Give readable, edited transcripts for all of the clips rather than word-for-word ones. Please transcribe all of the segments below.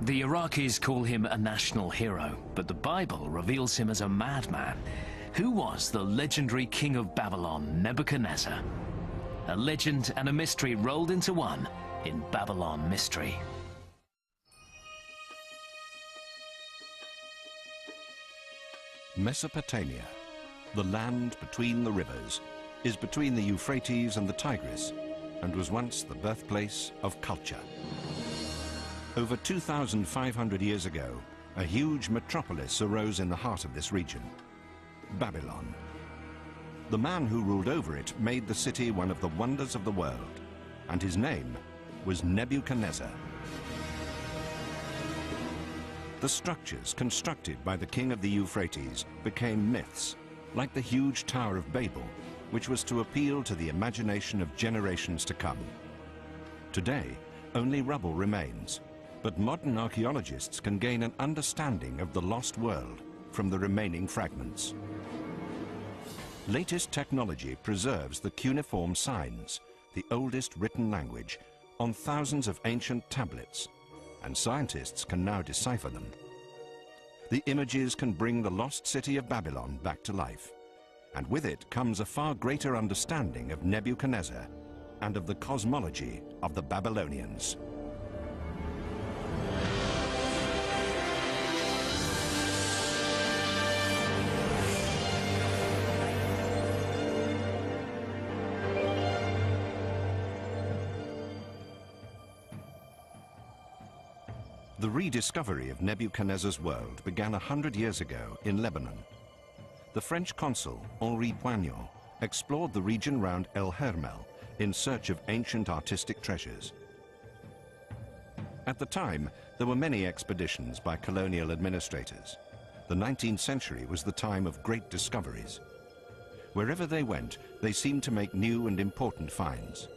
The Iraqis call him a national hero, but the Bible reveals him as a madman. Who was the legendary king of Babylon, Nebuchadnezzar? A legend and a mystery rolled into one in Babylon Mystery. Mesopotamia, the land between the rivers, is between the Euphrates and the Tigris, and was once the birthplace of culture. Over 2,500 years ago, a huge metropolis arose in the heart of this region, Babylon. The man who ruled over it made the city one of the wonders of the world, and his name was Nebuchadnezzar. The structures constructed by the king of the Euphrates became myths, like the huge Tower of Babel, which was to appeal to the imagination of generations to come. Today, only rubble remains, but modern archaeologists can gain an understanding of the lost world from the remaining fragments. Latest technology preserves the cuneiform signs, the oldest written language, on thousands of ancient tablets, and scientists can now decipher them. The images can bring the lost city of Babylon back to life, and with it comes a far greater understanding of Nebuchadnezzar and of the cosmology of the Babylonians. The rediscovery of Nebuchadnezzar's world began 100 years ago in Lebanon. The French consul, Henri Poignot, explored the region round El Hermel in search of ancient artistic treasures. At the time, there were many expeditions by colonial administrators. The 19th century was the time of great discoveries. Wherever they went, they seemed to make new and important finds.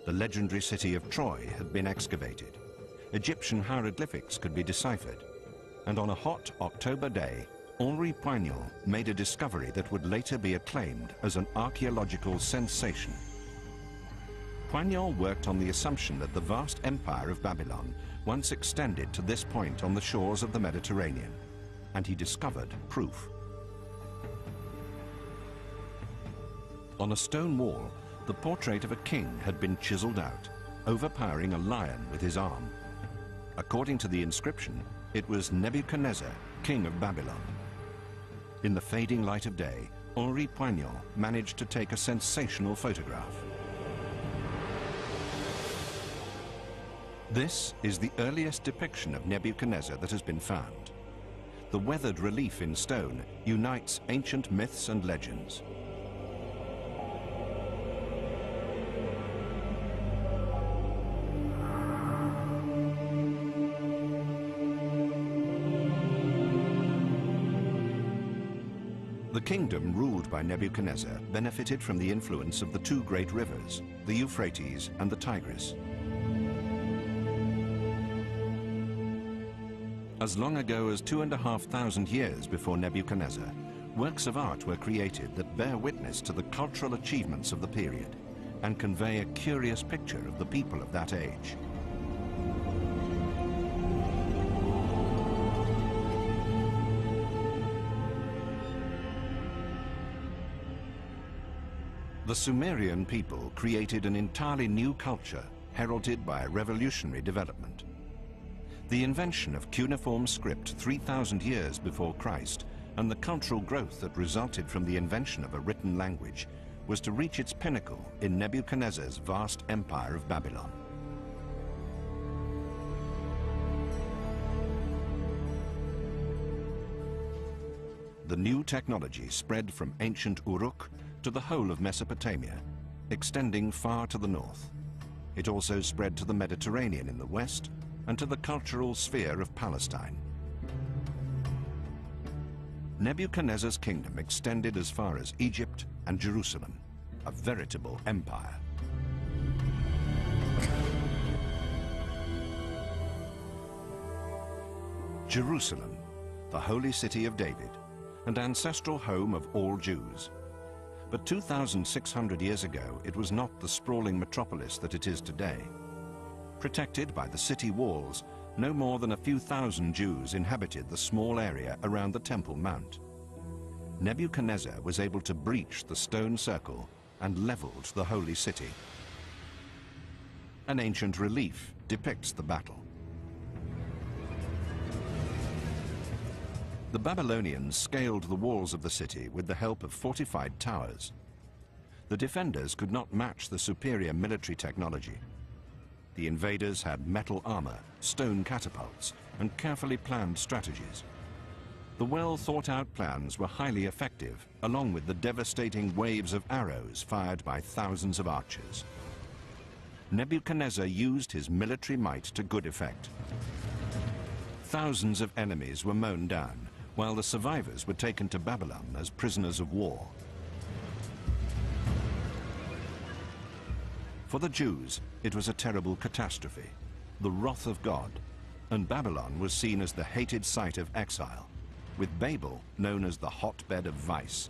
The legendary city of Troy had been excavated. Egyptian hieroglyphics could be deciphered, and on a hot October day, Henri Poignot made a discovery that would later be acclaimed as an archaeological sensation. Poignot worked on the assumption that the vast empire of Babylon once extended to this point on the shores of the Mediterranean, and he discovered proof. On a stone wall, the portrait of a king had been chiseled out, overpowering a lion with his arm. According to the inscription, it was Nebuchadnezzar, king of Babylon. In the fading light of day, Henri Poignot managed to take a sensational photograph. This is the earliest depiction of Nebuchadnezzar that has been found. The weathered relief in stone unites ancient myths and legends. The kingdom ruled by Nebuchadnezzar benefited from the influence of the two great rivers, the Euphrates and the Tigris. As long ago as 2,500 years before Nebuchadnezzar, works of art were created that bear witness to the cultural achievements of the period and convey a curious picture of the people of that age. The Sumerian people created an entirely new culture heralded by a revolutionary development. The invention of cuneiform script 3,000 years before Christ and the cultural growth that resulted from the invention of a written language was to reach its pinnacle in Nebuchadnezzar's vast empire of Babylon. The new technology spread from ancient Uruk to the whole of Mesopotamia, extending far to the north. It also spread to the Mediterranean in the west and to the cultural sphere of Palestine. Nebuchadnezzar's kingdom extended as far as Egypt and Jerusalem, a veritable empire. Jerusalem, the holy city of David, and ancestral home of all Jews. But 2,600 years ago, it was not the sprawling metropolis that it is today. Protected by the city walls, no more than a few thousand Jews inhabited the small area around the Temple Mount. Nebuchadnezzar was able to breach the stone circle and leveled the holy city. An ancient relief depicts the battle. The Babylonians scaled the walls of the city with the help of fortified towers. The defenders could not match the superior military technology. The invaders had metal armor, stone catapults, and carefully planned strategies. The well-thought-out plans were highly effective, along with the devastating waves of arrows fired by thousands of archers. Nebuchadnezzar used his military might to good effect. Thousands of enemies were mown down, while the survivors were taken to Babylon as prisoners of war. For the Jews, it was a terrible catastrophe, the wrath of God, and Babylon was seen as the hated site of exile, with Babel known as the hotbed of vice.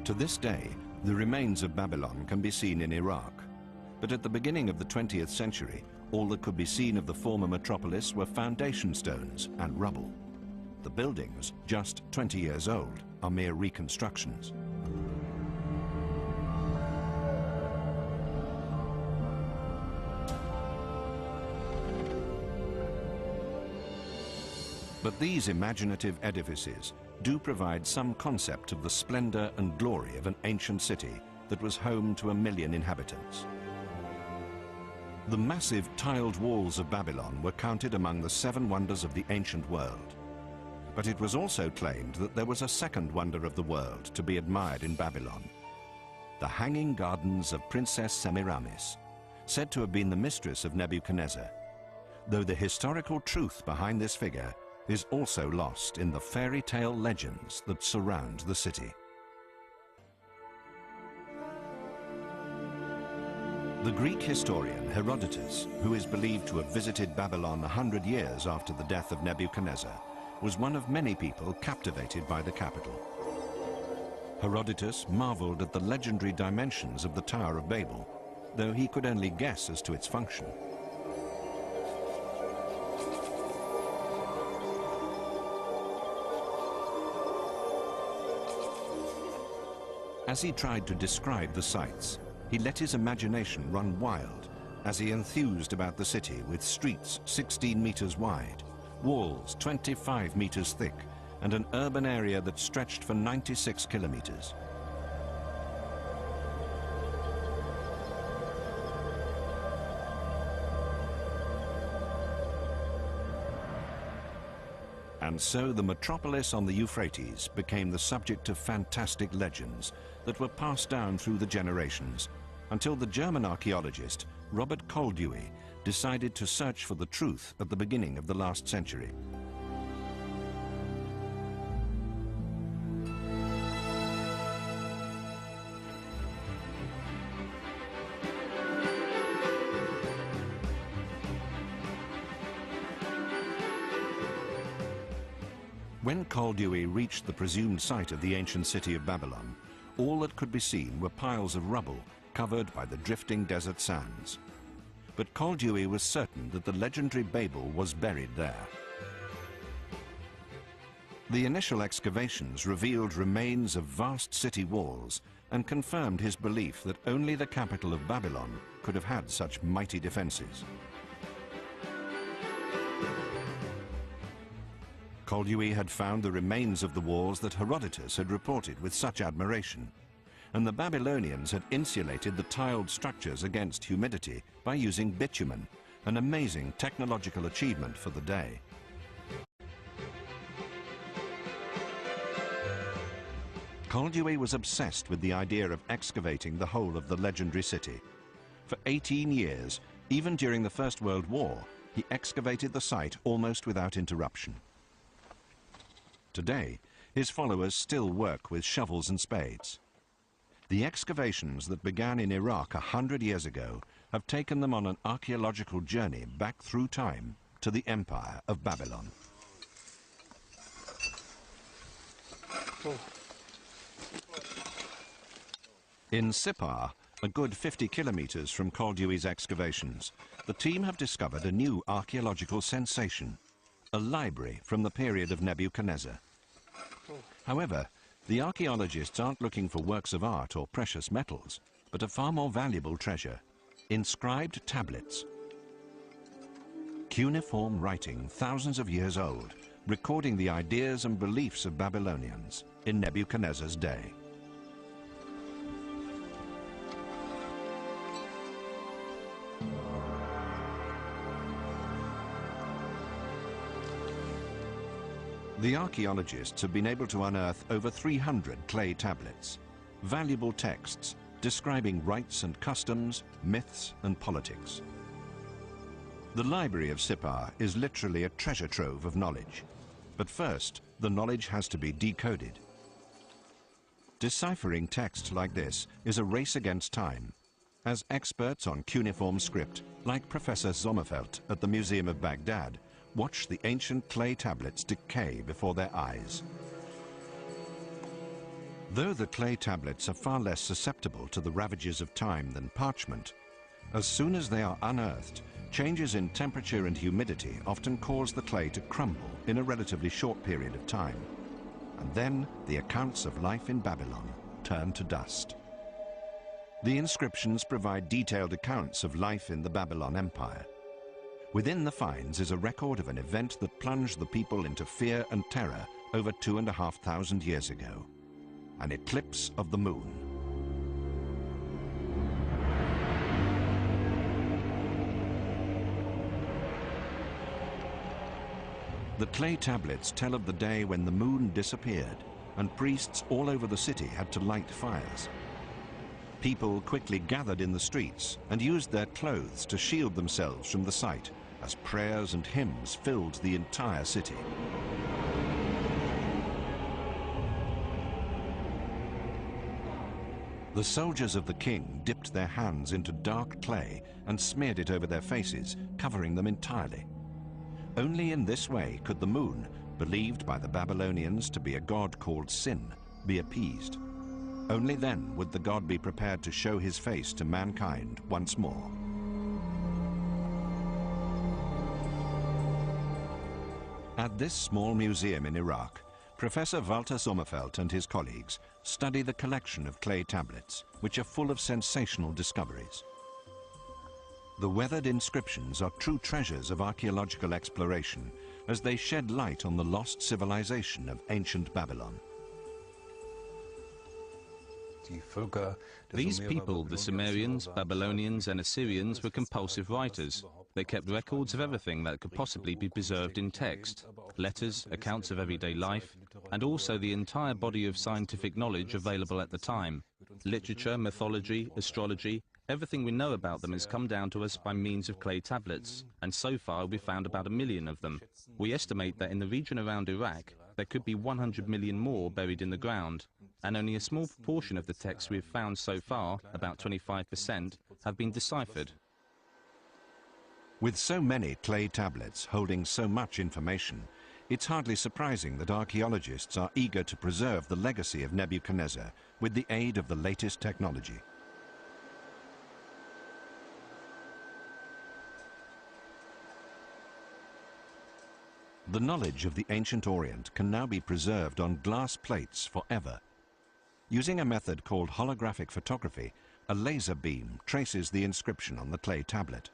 To this day, the remains of Babylon can be seen in Iraq. But at the beginning of the 20th century, all that could be seen of the former metropolis were foundation stones and rubble. The buildings, just 20 years old, are mere reconstructions. But these imaginative edifices do provide some concept of the splendor and glory of an ancient city that was home to 1 million inhabitants. The massive tiled walls of Babylon were counted among the 7 wonders of the ancient world. But it was also claimed that there was a second wonder of the world to be admired in Babylon: the Hanging Gardens of Princess Semiramis, said to have been the mistress of Nebuchadnezzar, though the historical truth behind this figure is also lost in the fairy tale legends that surround the city. The Greek historian Herodotus, who is believed to have visited Babylon 100 years after the death of Nebuchadnezzar, was one of many people captivated by the capital. Herodotus marveled at the legendary dimensions of the Tower of Babel, though he could only guess as to its function. As he tried to describe the sights, he let his imagination run wild as he enthused about the city with streets 16 meters wide, walls 25 meters thick, and an urban area that stretched for 96 kilometers. And so the metropolis on the Euphrates became the subject of fantastic legends that were passed down through the generations until the German archaeologist Robert Koldewey decided to search for the truth at the beginning of the last century. When Koldewey reached the presumed site of the ancient city of Babylon, all that could be seen were piles of rubble covered by the drifting desert sands. But Koldewey was certain that the legendary Babel was buried there. The initial excavations revealed remains of vast city walls and confirmed his belief that only the capital of Babylon could have had such mighty defenses. Koldewey had found the remains of the walls that Herodotus had reported with such admiration, and the Babylonians had insulated the tiled structures against humidity by using bitumen, an amazing technological achievement for the day. Koldewey was obsessed with the idea of excavating the whole of the legendary city. For 18 years, even during the First World War, he excavated the site almost without interruption. Today, his followers still work with shovels and spades. The excavations that began in Iraq 100 years ago have taken them on an archaeological journey back through time to the Empire of Babylon. In Sippar, a good 50 kilometers from Koldewey's excavations, the team have discovered a new archaeological sensation, a library from the period of Nebuchadnezzar. However, the archaeologists aren't looking for works of art or precious metals, but a far more valuable treasure, inscribed tablets. Cuneiform writing thousands of years old, recording the ideas and beliefs of Babylonians in Nebuchadnezzar's day. The archaeologists have been able to unearth over 300 clay tablets, valuable texts describing rites and customs, myths and politics. The Library of Sippar is literally a treasure trove of knowledge. But first, the knowledge has to be decoded. Deciphering text like this is a race against time, as experts on cuneiform script, like Professor Sommerfeld at the Museum of Baghdad, watch the ancient clay tablets decay before their eyes. Though the clay tablets are far less susceptible to the ravages of time than parchment, as soon as they are unearthed, changes in temperature and humidity often cause the clay to crumble in a relatively short period of time. And then the accounts of life in Babylon turn to dust. The inscriptions provide detailed accounts of life in the Babylon Empire. Within the finds is a record of an event that plunged the people into fear and terror over 2,500 years ago, an eclipse of the moon. The clay tablets tell of the day when the moon disappeared and priests all over the city had to light fires. People quickly gathered in the streets and used their clothes to shield themselves from the sight as prayers and hymns filled the entire city. The soldiers of the king dipped their hands into dark clay and smeared it over their faces, covering them entirely. Only in this way could the moon, believed by the Babylonians to be a god called Sin, be appeased. Only then would the god be prepared to show his face to mankind once more. At this small museum in Iraq, Professor Walter Sommerfeld and his colleagues study the collection of clay tablets, which are full of sensational discoveries. The weathered inscriptions are true treasures of archaeological exploration as they shed light on the lost civilization of ancient Babylon. These people, the Sumerians, Babylonians and Assyrians, were compulsive writers. They kept records of everything that could possibly be preserved in text, letters, accounts of everyday life, and also the entire body of scientific knowledge available at the time. Literature, mythology, astrology, everything we know about them has come down to us by means of clay tablets, and so far we've found about 1 million of them. We estimate that in the region around Iraq, there could be 100 million more buried in the ground, and only a small proportion of the texts we've found so far, about 25%, have been deciphered. With so many clay tablets holding so much information, it's hardly surprising that archaeologists are eager to preserve the legacy of Nebuchadnezzar with the aid of the latest technology. The knowledge of the ancient Orient can now be preserved on glass plates forever. Using a method called holographic photography, a laser beam traces the inscription on the clay tablet.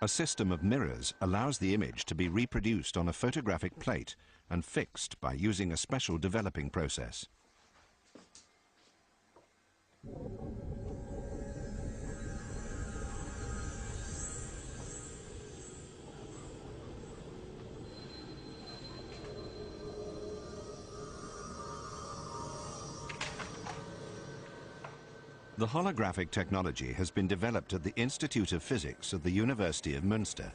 A system of mirrors allows the image to be reproduced on a photographic plate and fixed by using a special developing process. The holographic technology has been developed at the Institute of Physics at the University of Münster.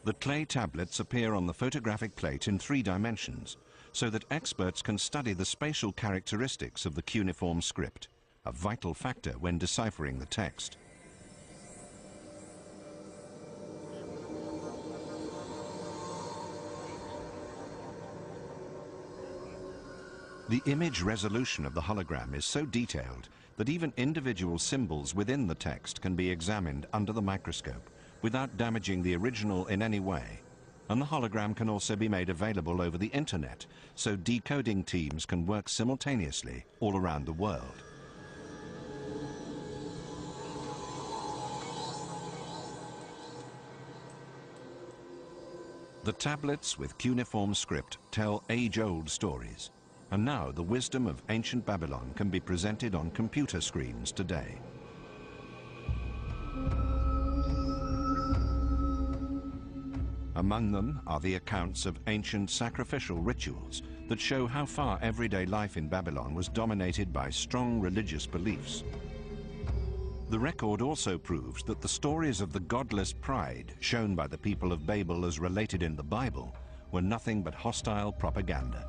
The clay tablets appear on the photographic plate in 3 dimensions, so that experts can study the spatial characteristics of the cuneiform script, a vital factor when deciphering the text. The image resolution of the hologram is so detailed that even individual symbols within the text can be examined under the microscope without damaging the original in any way. And the hologram can also be made available over the internet, so decoding teams can work simultaneously all around the world. The tablets with cuneiform script tell age-old stories, and now the wisdom of ancient Babylon can be presented on computer screens today. Among them are the accounts of ancient sacrificial rituals that show how far everyday life in Babylon was dominated by strong religious beliefs. The record also proves that the stories of the godless pride shown by the people of Babel as related in the Bible were nothing but hostile propaganda.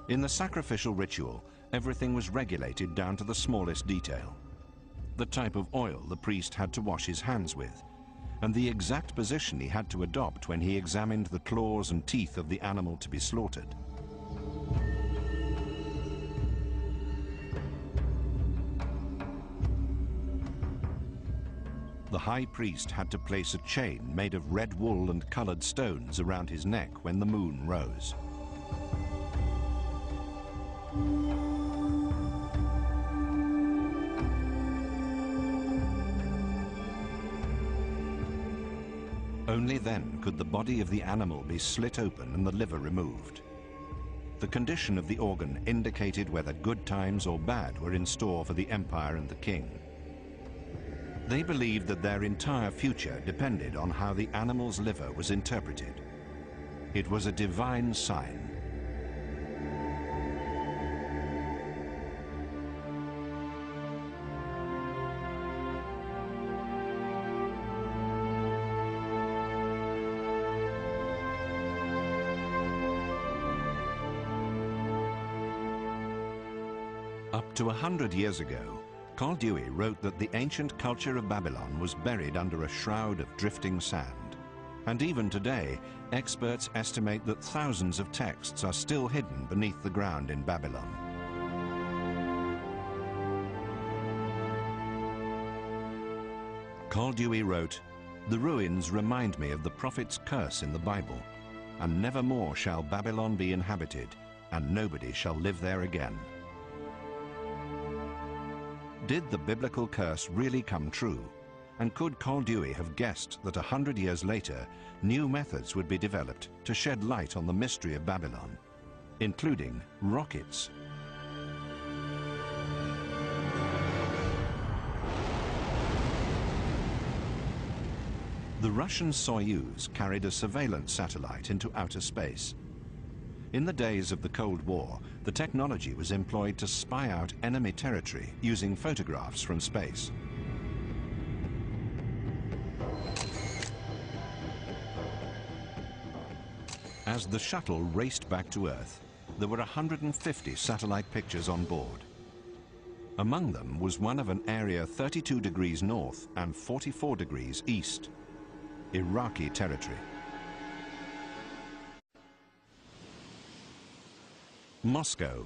In the sacrificial ritual, everything was regulated down to the smallest detail. The type of oil the priest had to wash his hands with, and the exact position he had to adopt when he examined the claws and teeth of the animal to be slaughtered. The high priest had to place a chain made of red wool and colored stones around his neck when the moon rose. Only then could the body of the animal be slit open and the liver removed. The condition of the organ indicated whether good times or bad were in store for the empire and the king. They believed that their entire future depended on how the animal's liver was interpreted. It was a divine sign. Up to 100 years ago, Koldewey wrote that the ancient culture of Babylon was buried under a shroud of drifting sand. And even today, experts estimate that thousands of texts are still hidden beneath the ground in Babylon. Koldewey wrote, "The ruins remind me of the prophet's curse in the Bible, and never more shall Babylon be inhabited, and nobody shall live there again." Did the biblical curse really come true? And could Koldewey have guessed that 100 years later, new methods would be developed to shed light on the mystery of Babylon, including rockets? The Russian Soyuz carried a surveillance satellite into outer space. In the days of the Cold War, the technology was employed to spy out enemy territory using photographs from space. As the shuttle raced back to Earth, there were 150 satellite pictures on board. Among them was one of an area 32 degrees north and 44 degrees east, Iraqi territory. Moscow,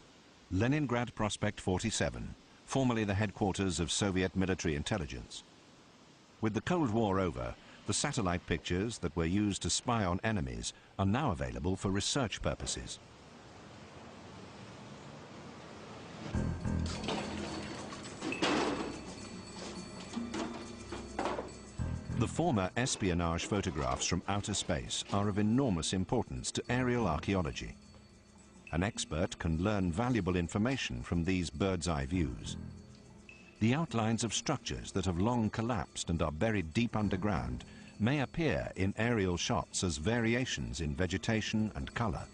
Leningrad Prospect 47, formerly the headquarters of Soviet military intelligence. With the Cold War over, the satellite pictures that were used to spy on enemies are now available for research purposes. The former espionage photographs from outer space are of enormous importance to aerial archaeology. An expert can learn valuable information from these bird's-eye views. The outlines of structures that have long collapsed and are buried deep underground may appear in aerial shots as variations in vegetation and color.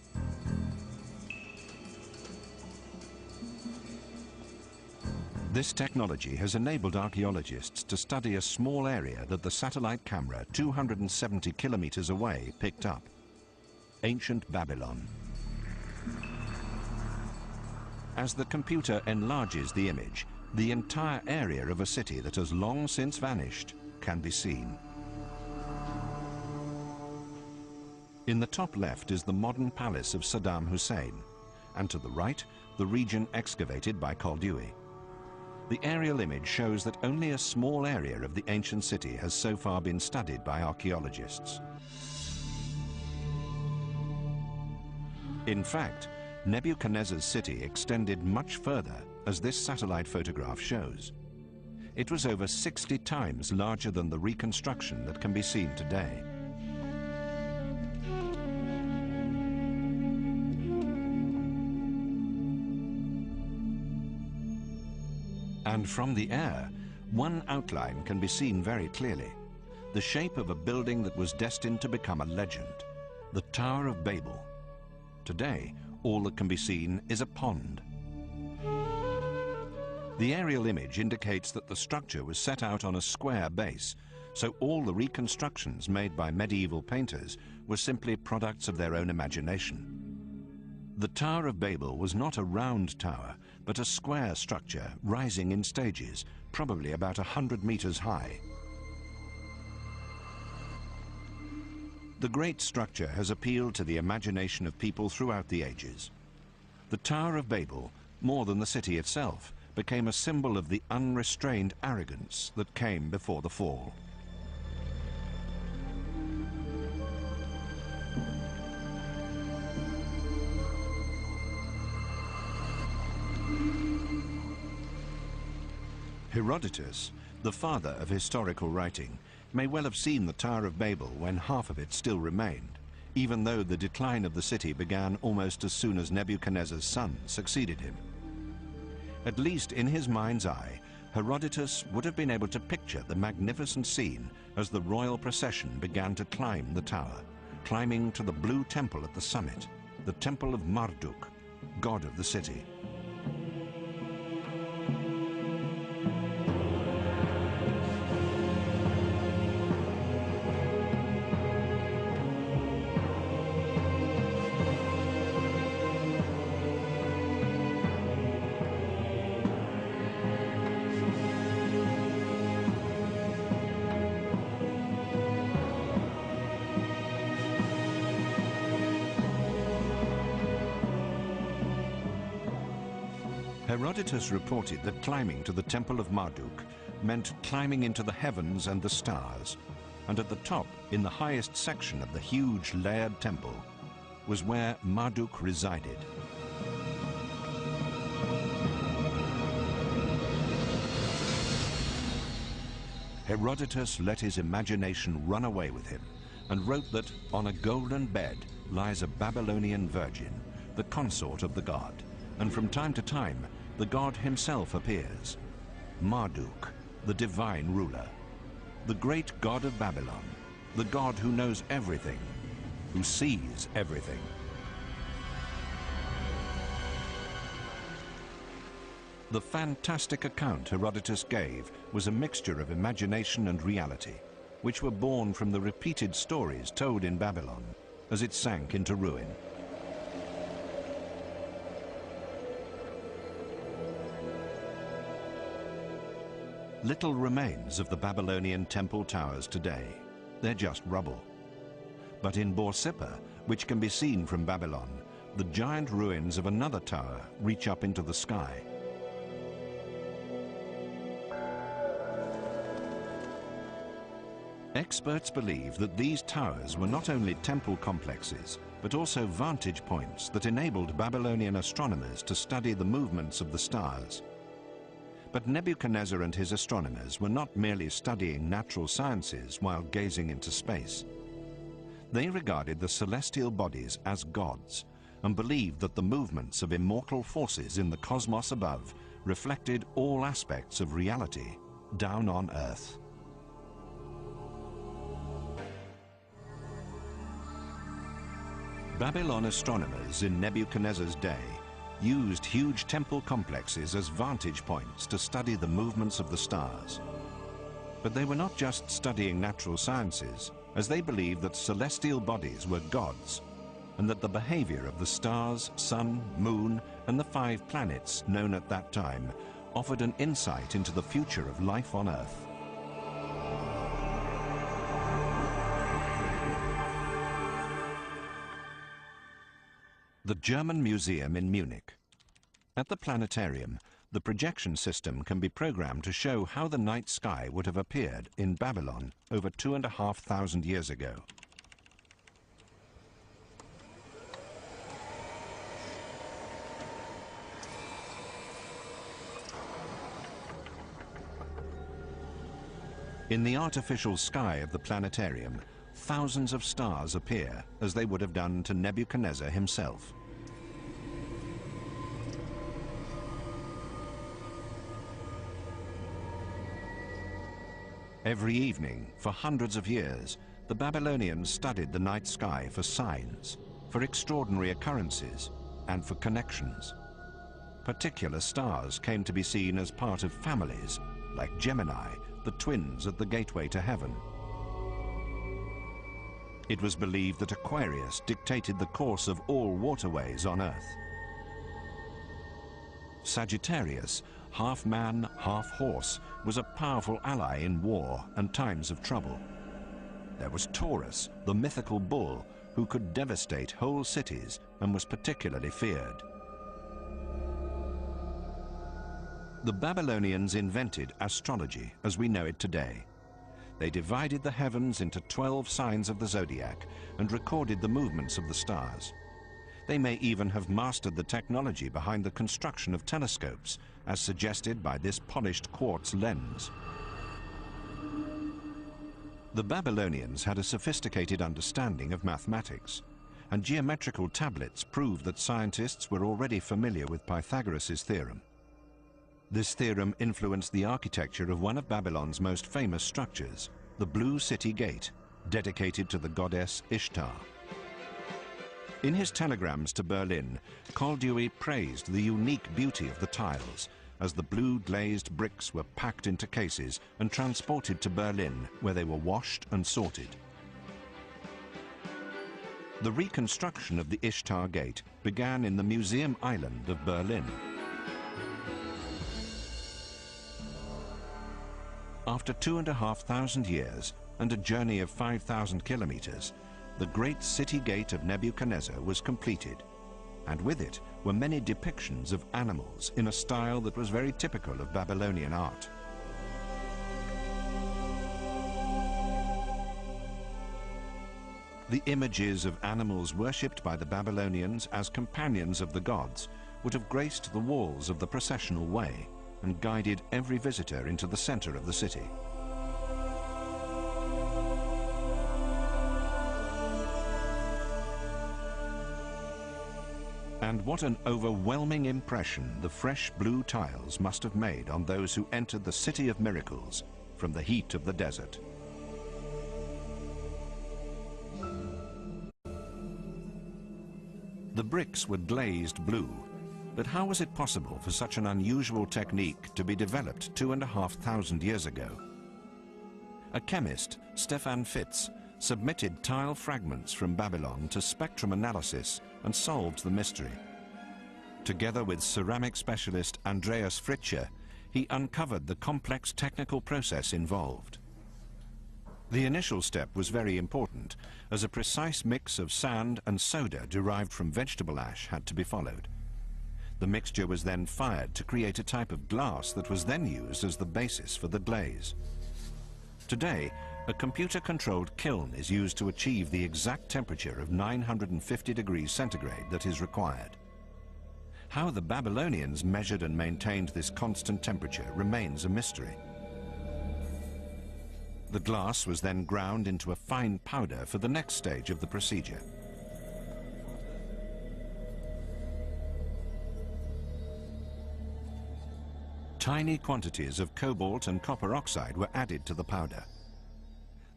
This technology has enabled archaeologists to study a small area that the satellite camera 270 kilometers away picked up: ancient Babylon. As the computer enlarges the image, the entire area of a city that has long since vanished can be seen. In the top left is the modern palace of Saddam Hussein, and to the right, the region excavated by Koldewey. The aerial image shows that only a small area of the ancient city has so far been studied by archaeologists. In fact, Nebuchadnezzar's city extended much further, as this satellite photograph shows. It was over 60 times larger than the reconstruction that can be seen today. And from the air, one outline can be seen very clearly: the shape of a building that was destined to become a legend, the Tower of Babel. Today, all that can be seen is a pond. The aerial image indicates that the structure was set out on a square base, so all the reconstructions made by medieval painters were simply products of their own imagination. The Tower of Babel was not a round tower, but a square structure rising in stages, probably about 100 meters high. The great structure has appealed to the imagination of people throughout the ages. The Tower of Babel, more than the city itself, became a symbol of the unrestrained arrogance that came before the fall. Herodotus, the father of historical writing, may well have seen the Tower of Babel when half of it still remained, even though the decline of the city began almost as soon as Nebuchadnezzar's son succeeded him. At least in his mind's eye, Herodotus would have been able to picture the magnificent scene as the royal procession began to climb the tower, climbing to the blue temple at the summit, the temple of Marduk, god of the city. Herodotus reported that climbing to the Temple of Marduk meant climbing into the heavens and the stars, and at the top, in the highest section of the huge layered temple, was where Marduk resided. Herodotus let his imagination run away with him and wrote that on a golden bed lies a Babylonian virgin, the consort of the god, and from time to time the god himself appears, Marduk, the divine ruler, the great god of Babylon, the god who knows everything, who sees everything. The fantastic account Herodotus gave was a mixture of imagination and reality, which were born from the repeated stories told in Babylon as it sank into ruin. Little remains of the Babylonian temple towers today. They're just rubble. But in Borsippa, which can be seen from Babylon, the giant ruins of another tower reach up into the sky. Experts believe that these towers were not only temple complexes, but also vantage points that enabled Babylonian astronomers to study the movements of the stars. But Nebuchadnezzar and his astronomers were not merely studying natural sciences while gazing into space. They regarded the celestial bodies as gods and believed that the movements of immortal forces in the cosmos above reflected all aspects of reality down on Earth. Babylon astronomers in Nebuchadnezzar's day used huge temple complexes as vantage points to study the movements of the stars. But they were not just studying natural sciences, as they believed that celestial bodies were gods, and that the behavior of the stars, sun, moon, and the 5 planets known at that time offered an insight into the future of life on Earth. The German Museum in Munich. At the planetarium, the projection system can be programmed to show how the night sky would have appeared in Babylon over 2,500 years ago. In the artificial sky of the planetarium, thousands of stars appear, as they would have done to Nebuchadnezzar himself. Every evening, for hundreds of years, the Babylonians studied the night sky for signs, for extraordinary occurrences, and for connections. Particular stars came to be seen as part of families, like Gemini, the twins at the gateway to heaven. It was believed that Aquarius dictated the course of all waterways on Earth. Sagittarius, half man, half horse, was a powerful ally in war and times of trouble. There was Taurus, the mythical bull, who could devastate whole cities and was particularly feared. The Babylonians invented astrology as we know it today. They divided the heavens into 12 signs of the zodiac and recorded the movements of the stars. They may even have mastered the technology behind the construction of telescopes, as suggested by this polished quartz lens. The Babylonians had a sophisticated understanding of mathematics, and geometrical tablets prove that scientists were already familiar with Pythagoras' theorem. This theorem influenced the architecture of one of Babylon's most famous structures, the Blue City Gate, dedicated to the goddess Ishtar. In his telegrams to Berlin, Koldewey praised the unique beauty of the tiles as the blue glazed bricks were packed into cases and transported to Berlin, where they were washed and sorted. The reconstruction of the Ishtar Gate began in the Museum Island of Berlin. After 2,500 years and a journey of 5,000 kilometers, the great city gate of Nebuchadnezzar was completed, and with it were many depictions of animals in a style that was very typical of Babylonian art. The images of animals worshipped by the Babylonians as companions of the gods would have graced the walls of the processional way and guided every visitor into the center of the city. And what an overwhelming impression the fresh blue tiles must have made on those who entered the City of Miracles from the heat of the desert. The bricks were glazed blue, but how was it possible for such an unusual technique to be developed 2,500 years ago? A chemist, Stefan Fitz, submitted tile fragments from Babylon to spectrum analysis and solved the mystery. Together with ceramic specialist Andreas Fritscher, he uncovered the complex technical process involved. The initial step was very important, as a precise mix of sand and soda derived from vegetable ash had to be followed. The mixture was then fired to create a type of glass that was then used as the basis for the glaze. Today, a computer-controlled kiln is used to achieve the exact temperature of 950 degrees centigrade that is required. How the Babylonians measured and maintained this constant temperature remains a mystery. The glass was then ground into a fine powder for the next stage of the procedure. Tiny quantities of cobalt and copper oxide were added to the powder.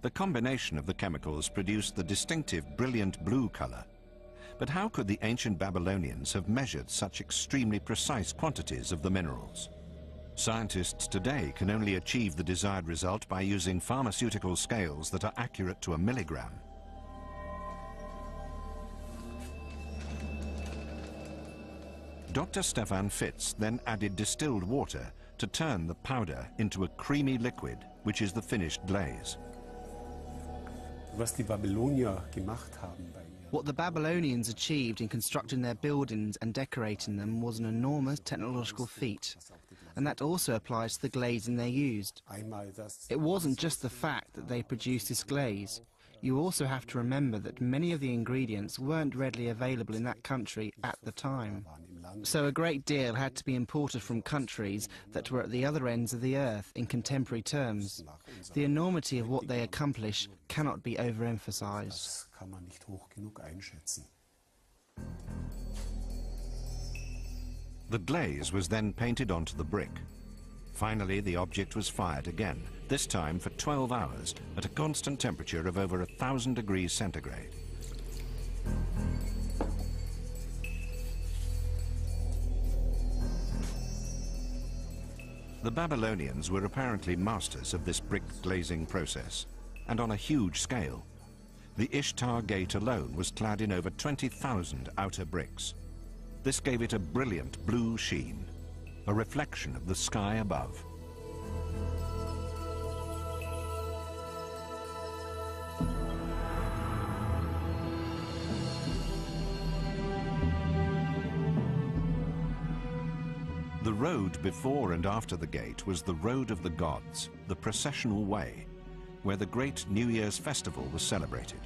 The combination of the chemicals produced the distinctive brilliant blue color. But how could the ancient Babylonians have measured such extremely precise quantities of the minerals? Scientists today can only achieve the desired result by using pharmaceutical scales that are accurate to a milligram. Dr. Stefan Fitz then added distilled water to turn the powder into a creamy liquid, which is the finished glaze. Was die Babylonier gemacht haben bei What the Babylonians achieved in constructing their buildings and decorating them was an enormous technological feat, and that also applies to the glazing they used. It wasn't just the fact that they produced this glaze. You also have to remember that many of the ingredients weren't readily available in that country at the time. So a great deal had to be imported from countries that were at the other ends of the earth in contemporary terms. The enormity of what they accomplish cannot be overemphasized. The glaze was then painted onto the brick. Finally, the object was fired again, this time for 12 hours at a constant temperature of over 1,000 degrees centigrade. The Babylonians were apparently masters of this brick glazing process, and on a huge scale. The Ishtar Gate alone was clad in over 20,000 outer bricks. This gave it a brilliant blue sheen, a reflection of the sky above. The road before and after the gate was the Road of the Gods, the processional way, where the great New Year's festival was celebrated.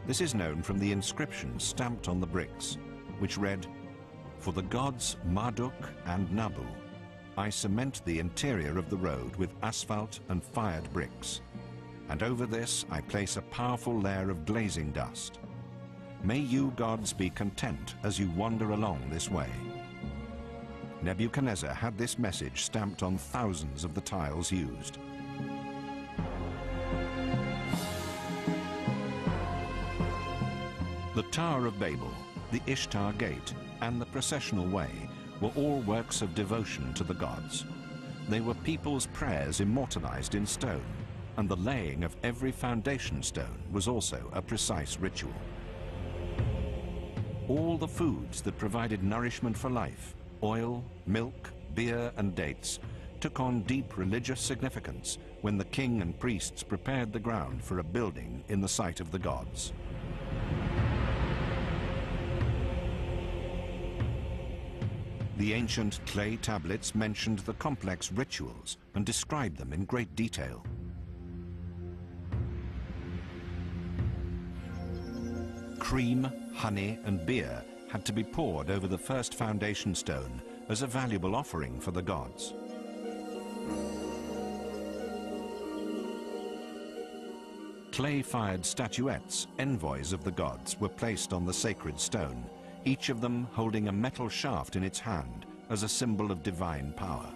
This is known from the inscription stamped on the bricks, which read, "For the gods Marduk and Nabu, I cement the interior of the road with asphalt and fired bricks, and over this I place a powerful layer of glazing dust. May you gods be content as you wander along this way." Nebuchadnezzar had this message stamped on thousands of the tiles used. The Tower of Babel, the Ishtar Gate, and the processional way were all works of devotion to the gods. They were people's prayers immortalized in stone, and the laying of every foundation stone was also a precise ritual. All the foods that provided nourishment for life, oil, milk, beer, and dates, took on deep religious significance when the king and priests prepared the ground for a building in the sight of the gods. The ancient clay tablets mentioned the complex rituals and described them in great detail. Cream, honey, and beer had to be poured over the first foundation stone as a valuable offering for the gods. Clay-fired statuettes, envoys of the gods, were placed on the sacred stone, each of them holding a metal shaft in its hand as a symbol of divine power.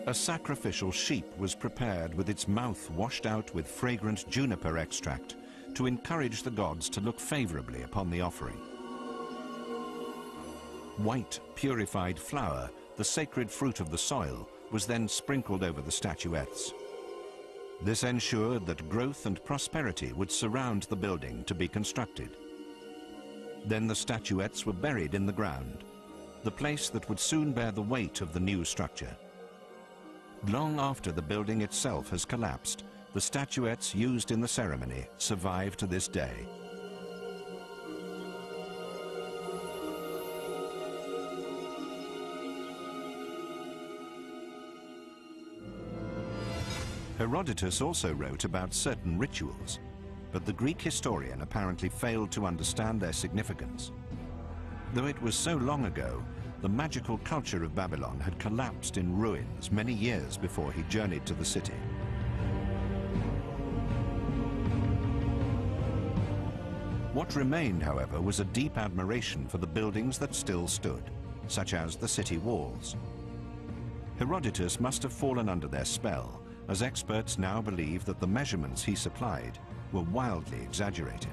A sacrificial sheep was prepared with its mouth washed out with fragrant juniper extract to encourage the gods to look favorably upon the offering. White, purified flour, the sacred fruit of the soil, was then sprinkled over the statuettes. This ensured that growth and prosperity would surround the building to be constructed. Then the statuettes were buried in the ground, the place that would soon bear the weight of the new structure. Long after the building itself has collapsed, the statuettes used in the ceremony survive to this day. Herodotus also wrote about certain rituals, but the Greek historian apparently failed to understand their significance. Though it was so long ago, the magical culture of Babylon had collapsed in ruins many years before he journeyed to the city. What remained, however, was a deep admiration for the buildings that still stood, such as the city walls. Herodotus must have fallen under their spell, as experts now believe that the measurements he supplied were wildly exaggerated.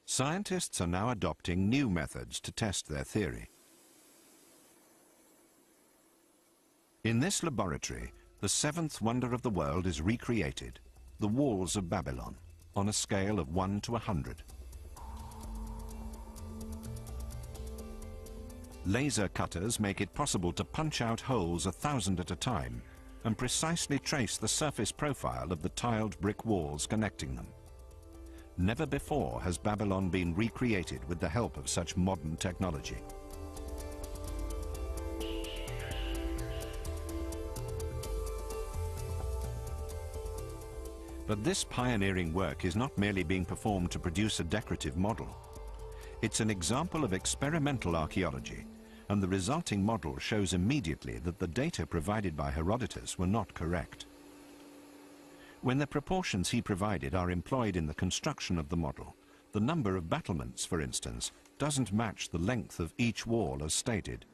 Scientists are now adopting new methods to test their theory. In this laboratory, the seventh wonder of the world is recreated, the walls of Babylon, on a scale of 1 to 100. Laser cutters make it possible to punch out holes 1,000 at a time and precisely trace the surface profile of the tiled brick walls connecting them. Never before has Babylon been recreated with the help of such modern technology. But this pioneering work is not merely being performed to produce a decorative model. It's an example of experimental archaeology, and the resulting model shows immediately that the data provided by Herodotus were not correct. When the proportions he provided are employed in the construction of the model, the number of battlements, for instance, doesn't match the length of each wall as stated.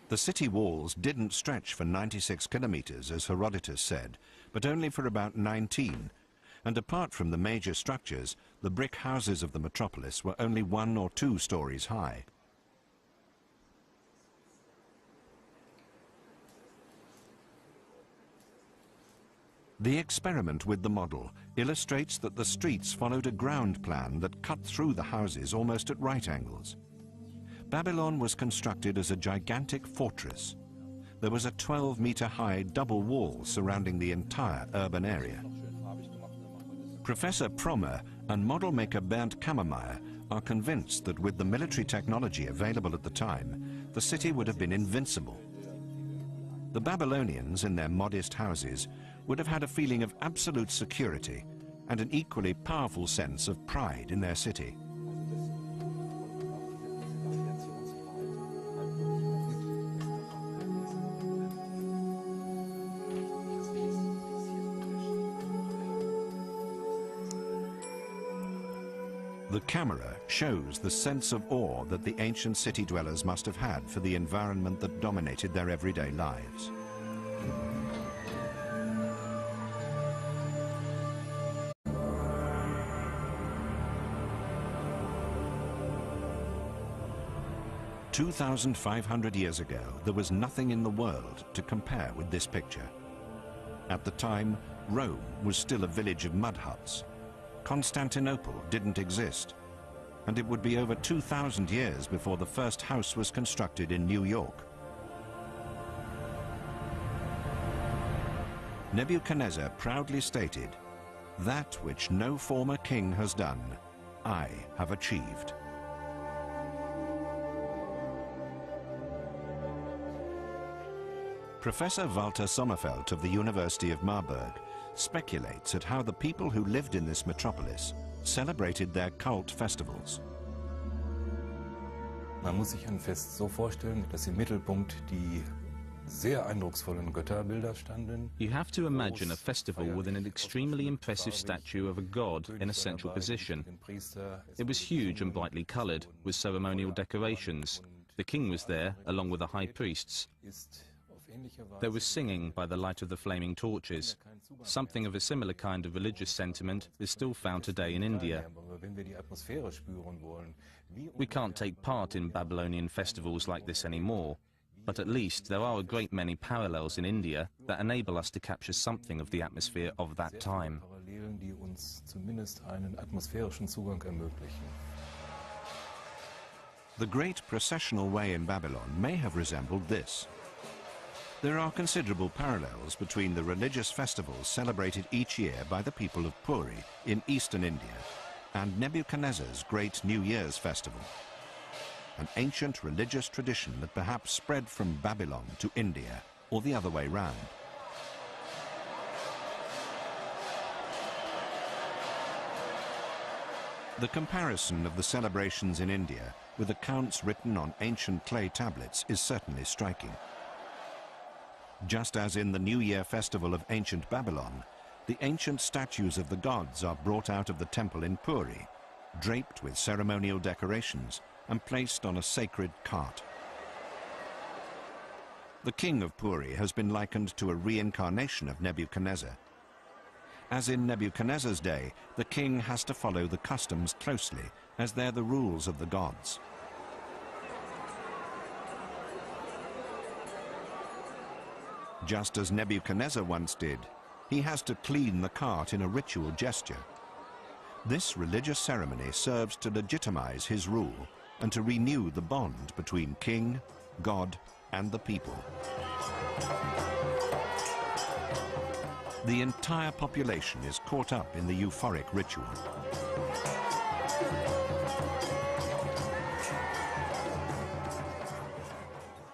The city walls didn't stretch for 96 kilometers, as Herodotus said, but only for about 19, and apart from the major structures, the brick houses of the metropolis were only 1 or 2 stories high. The experiment with the model illustrates that the streets followed a ground plan that cut through the houses almost at right angles. Babylon was constructed as a gigantic fortress. There was a 12-meter-high double wall surrounding the entire urban area. Professor Prommer and model maker Bernd Kammermeier are convinced that with the military technology available at the time, the city would have been invincible. The Babylonians, in their modest houses, would have had a feeling of absolute security and an equally powerful sense of pride in their city. The camera shows the sense of awe that the ancient city dwellers must have had for the environment that dominated their everyday lives. "2,500 years ago, there was nothing in the world to compare with this picture. At the time, Rome was still a village of mud huts. Constantinople didn't exist, and it would be over 2,000 years before the first house was constructed in New York. Nebuchadnezzar proudly stated, "That which no former king has done, I have achieved." Professor Walter Sommerfeld of the University of Marburg speculates at how the people who lived in this metropolis celebrated their cult festivals. Man muss sich ein Fest so vorstellen, dass im Mittelpunkt die sehr eindrucksvollen Götterbilder standen. You have to imagine a festival with an extremely impressive statue of a god in a central position. It was huge and brightly colored, with ceremonial decorations. The king was there, along with the high priests. There was singing by the light of the flaming torches. Something of a similar kind of religious sentiment is still found today in India. We can't take part in Babylonian festivals like this anymore, but at least there are a great many parallels in India that enable us to capture something of the atmosphere of that time. The great processional way in Babylon may have resembled this. There are considerable parallels between the religious festivals celebrated each year by the people of Puri in eastern India and Nebuchadnezzar's Great New Year's Festival, an ancient religious tradition that perhaps spread from Babylon to India, or the other way round. The comparison of the celebrations in India with accounts written on ancient clay tablets is certainly striking. Just as in the New Year festival of ancient Babylon, the ancient statues of the gods are brought out of the temple in Puri, draped with ceremonial decorations and placed on a sacred cart. The king of Puri has been likened to a reincarnation of Nebuchadnezzar. As in Nebuchadnezzar's day, the king has to follow the customs closely, as they're the rules of the gods. Just as Nebuchadnezzar once did, he has to clean the cart in a ritual gesture. This religious ceremony serves to legitimize his rule and to renew the bond between king, God, and the people. The entire population is caught up in the euphoric ritual.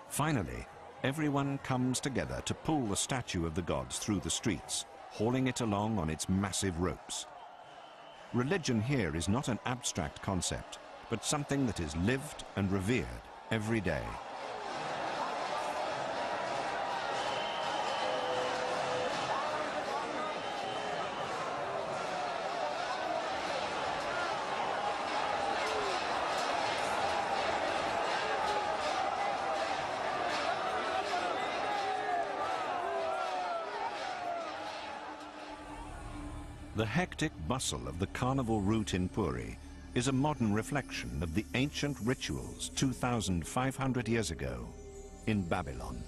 Finally, everyone comes together to pull the statue of the gods through the streets, hauling it along on its massive ropes. Religion here is not an abstract concept, but something that is lived and revered every day. The hectic bustle of the carnival route in Puri is a modern reflection of the ancient rituals 2,500 years ago in Babylon.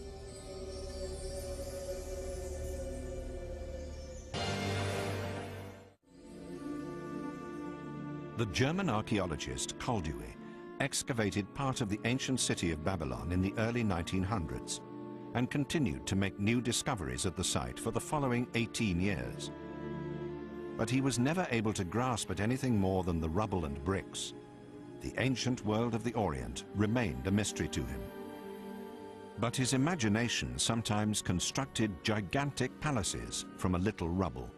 The German archaeologist Koldewey excavated part of the ancient city of Babylon in the early 1900s and continued to make new discoveries at the site for the following 18 years. But he was never able to grasp at anything more than the rubble and bricks. The ancient world of the Orient remained a mystery to him. But his imagination sometimes constructed gigantic palaces from a little rubble.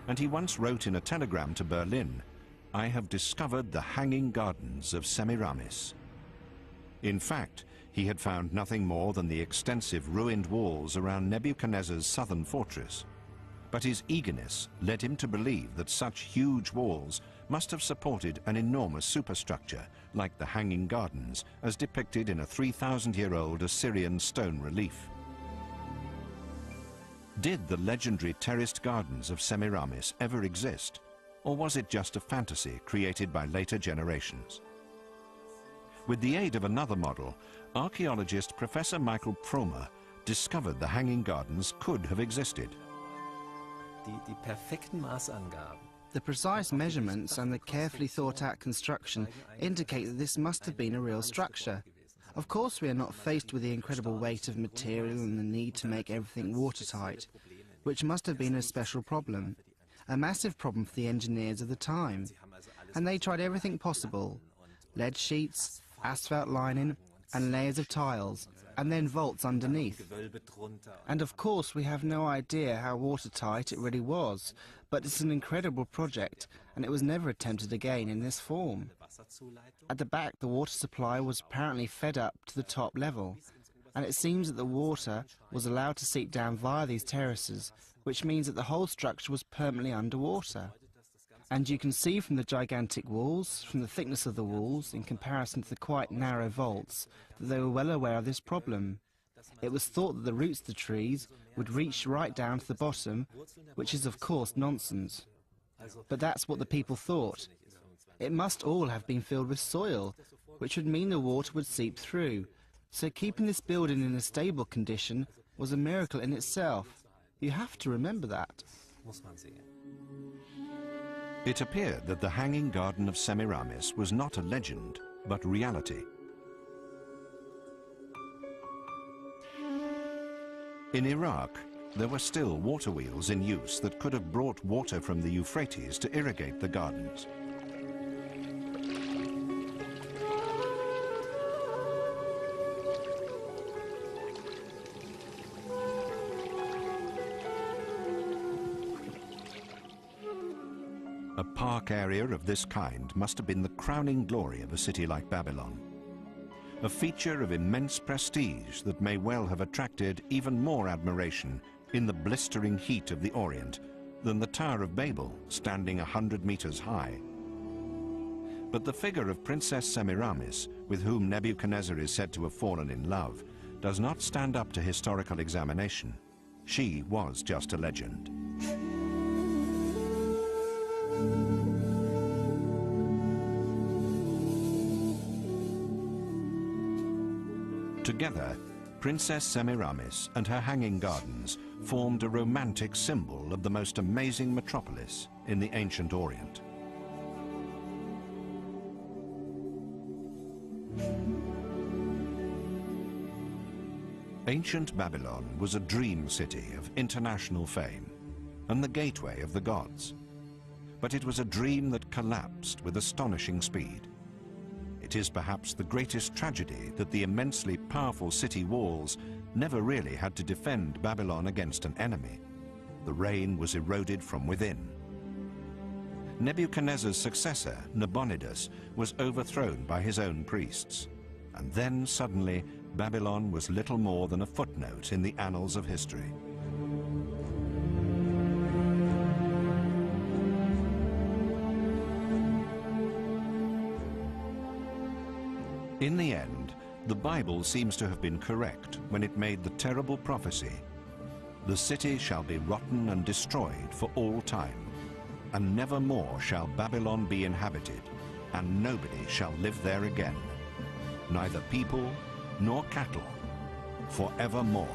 And he once wrote in a telegram to Berlin, "I have discovered the Hanging Gardens of Semiramis." In fact, he had found nothing more than the extensive ruined walls around Nebuchadnezzar's southern fortress. But his eagerness led him to believe that such huge walls must have supported an enormous superstructure, like the Hanging Gardens, as depicted in a 3,000-year-old Assyrian stone relief. Did the legendary terraced gardens of Semiramis ever exist, or was it just a fantasy created by later generations? With the aid of another model, archaeologist Professor Michael Promer discovered the Hanging Gardens could have existed. The precise measurements and the carefully thought-out construction indicate that this must have been a real structure. Of course, we are not faced with the incredible weight of material and the need to make everything watertight, which must have been a special problem, a massive problem for the engineers of the time. And they tried everything possible: lead sheets, asphalt lining, and layers of tiles, and then vaults underneath. And of course we have no idea how watertight it really was, but it's an incredible project, and it was never attempted again in this form. At the back, the water supply was apparently fed up to the top level, and it seems that the water was allowed to seep down via these terraces, which means that the whole structure was permanently underwater. And you can see from the gigantic walls, from the thickness of the walls, in comparison to the quite narrow vaults, that they were well aware of this problem. It was thought that the roots of the trees would reach right down to the bottom, which is of course nonsense. But that's what the people thought. It must all have been filled with soil, which would mean the water would seep through. So keeping this building in a stable condition was a miracle in itself. You have to remember that. It appeared that the Hanging Garden of Semiramis was not a legend, but reality. In Iraq, there were still water wheels in use that could have brought water from the Euphrates to irrigate the gardens. A park area of this kind must have been the crowning glory of a city like Babylon. A feature of immense prestige that may well have attracted even more admiration in the blistering heat of the Orient than the Tower of Babel, standing 100 meters high. But the figure of Princess Semiramis, with whom Nebuchadnezzar is said to have fallen in love, does not stand up to historical examination. She was just a legend. Together, Princess Semiramis and her hanging gardens formed a romantic symbol of the most amazing metropolis in the ancient Orient. Ancient Babylon was a dream city of international fame and the gateway of the gods. But it was a dream that collapsed with astonishing speed. It is perhaps the greatest tragedy that the immensely powerful city walls never really had to defend Babylon against an enemy. The reign was eroded from within. Nebuchadnezzar's successor, Nabonidus, was overthrown by his own priests. And then suddenly, Babylon was little more than a footnote in the annals of history. In the end, the Bible seems to have been correct when it made the terrible prophecy, "The city shall be rotten and destroyed for all time, and never more shall Babylon be inhabited, and nobody shall live there again, neither people nor cattle, forevermore."